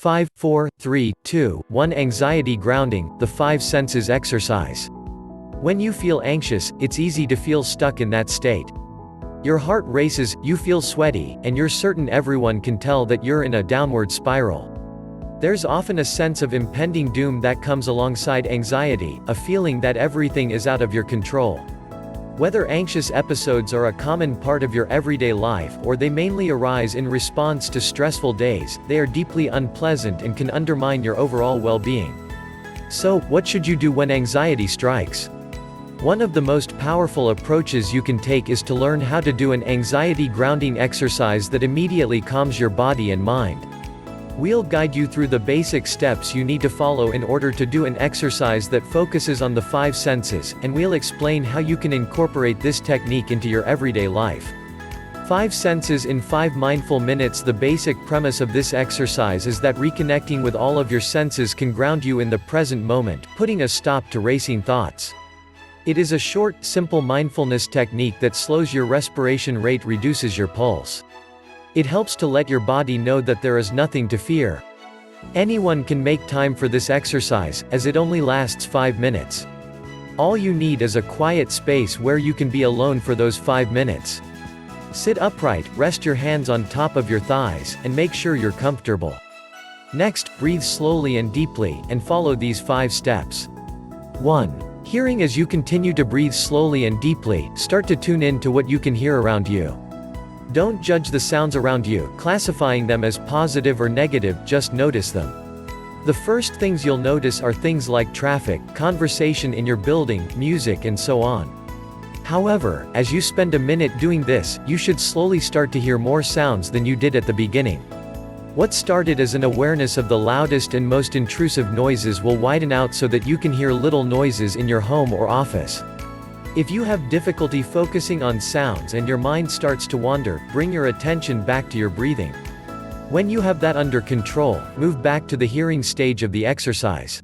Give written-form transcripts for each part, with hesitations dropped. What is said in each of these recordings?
5, 4, 3, 2, 1 Anxiety grounding, the 5 senses exercise. When you feel anxious, it's easy to feel stuck in that state. Your heart races, you feel sweaty, and you're certain everyone can tell that you're in a downward spiral. There's often a sense of impending doom that comes alongside anxiety, a feeling that everything is out of your control. Whether anxious episodes are a common part of your everyday life or they mainly arise in response to stressful days, they are deeply unpleasant and can undermine your overall well-being. So, what should you do when anxiety strikes? One of the most powerful approaches you can take is to learn how to do an anxiety grounding exercise that immediately calms your body and mind. We'll guide you through the basic steps you need to follow in order to do an exercise that focuses on the 5 senses, and we'll explain how you can incorporate this technique into your everyday life. 5 senses in 5 mindful minutes. The basic premise of this exercise is that reconnecting with all of your senses can ground you in the present moment, putting a stop to racing thoughts. It is a short, simple mindfulness technique that slows your respiration rate, reduces your pulse. It helps to let your body know that there is nothing to fear. Anyone can make time for this exercise, as it only lasts 5 minutes. All you need is a quiet space where you can be alone for those 5 minutes. Sit upright, rest your hands on top of your thighs, and make sure you're comfortable. Next, breathe slowly and deeply, and follow these 5 steps. 1. Hearing. As you continue to breathe slowly and deeply, start to tune in to what you can hear around you. Don't judge the sounds around you, classifying them as positive or negative, just notice them. The first things you'll notice are things like traffic, conversation in your building, music, and so on. However, as you spend a minute doing this, you should slowly start to hear more sounds than you did at the beginning. What started as an awareness of the loudest and most intrusive noises will widen out so that you can hear little noises in your home or office. If you have difficulty focusing on sounds and your mind starts to wander, bring your attention back to your breathing. When you have that under control, move back to the hearing stage of the exercise.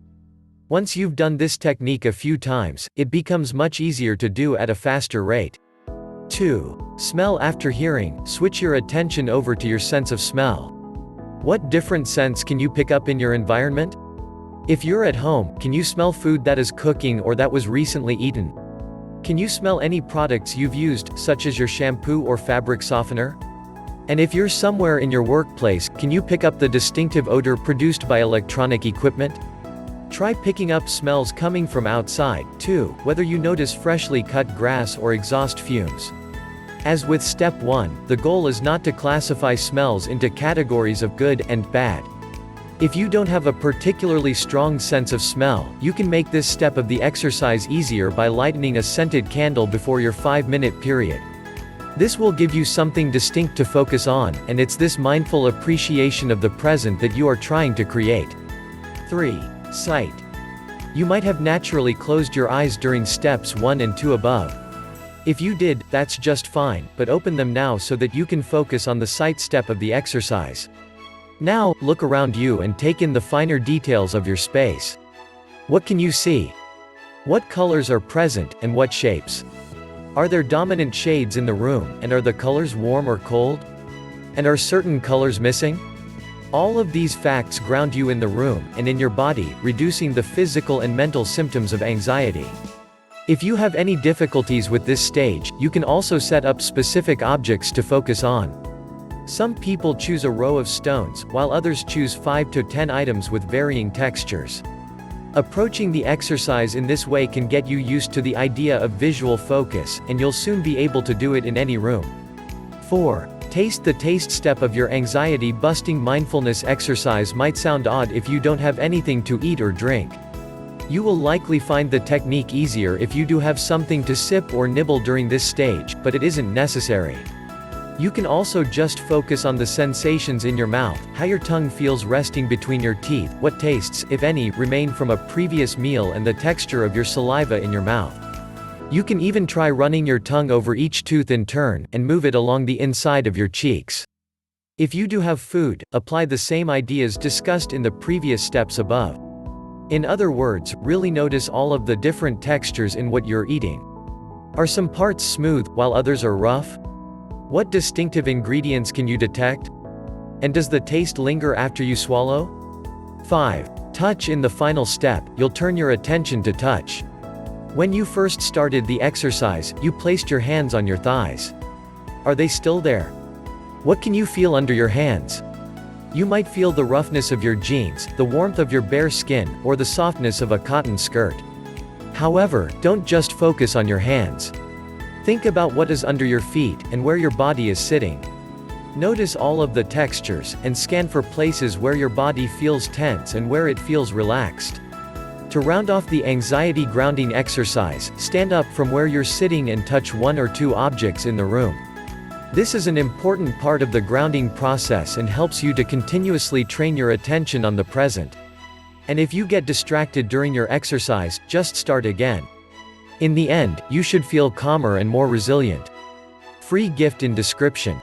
Once you've done this technique a few times, it becomes much easier to do at a faster rate. 2. Smell. After hearing, switch your attention over to your sense of smell. What different scents can you pick up in your environment? If you're at home, can you smell food that is cooking or that was recently eaten? Can you smell any products you've used, such as your shampoo or fabric softener? And if you're somewhere in your workplace, can you pick up the distinctive odor produced by electronic equipment? Try picking up smells coming from outside, too, whether you notice freshly cut grass or exhaust fumes. As with step 1, the goal is not to classify smells into categories of good and bad. If you don't have a particularly strong sense of smell, you can make this step of the exercise easier by lighting a scented candle before your 5-minute period. This will give you something distinct to focus on, and it's this mindful appreciation of the present that you are trying to create. 3. Sight. You might have naturally closed your eyes during steps 1 and 2 above. If you did, that's just fine, but open them now so that you can focus on the sight step of the exercise. Now, look around you and take in the finer details of your space. What can you see? What colors are present, and what shapes? Are there dominant shades in the room, and are the colors warm or cold? And are certain colors missing? All of these facts ground you in the room, and in your body, reducing the physical and mental symptoms of anxiety. If you have any difficulties with this stage, you can also set up specific objects to focus on. Some people choose a row of stones, while others choose 5 to 10 items with varying textures. Approaching the exercise in this way can get you used to the idea of visual focus, and you'll soon be able to do it in any room. 4. Taste. The taste step of your anxiety-busting mindfulness exercise might sound odd if you don't have anything to eat or drink. You will likely find the technique easier if you do have something to sip or nibble during this stage, but it isn't necessary. You can also just focus on the sensations in your mouth, how your tongue feels resting between your teeth, what tastes, if any, remain from a previous meal, and the texture of your saliva in your mouth. You can even try running your tongue over each tooth in turn, and move it along the inside of your cheeks. If you do have food, apply the same ideas discussed in the previous steps above. In other words, really notice all of the different textures in what you're eating. Are some parts smooth, while others are rough? What distinctive ingredients can you detect? And does the taste linger after you swallow? 5. Touch. In the final step, you'll turn your attention to touch. When you first started the exercise, you placed your hands on your thighs. Are they still there? What can you feel under your hands? You might feel the roughness of your jeans, the warmth of your bare skin, or the softness of a cotton skirt. However, don't just focus on your hands. Think about what is under your feet, and where your body is sitting. Notice all of the textures, and scan for places where your body feels tense and where it feels relaxed. To round off the anxiety grounding exercise, stand up from where you're sitting and touch one or two objects in the room. This is an important part of the grounding process and helps you to continuously train your attention on the present. And if you get distracted during your exercise, just start again. In the end, you should feel calmer and more resilient. Free gift in description.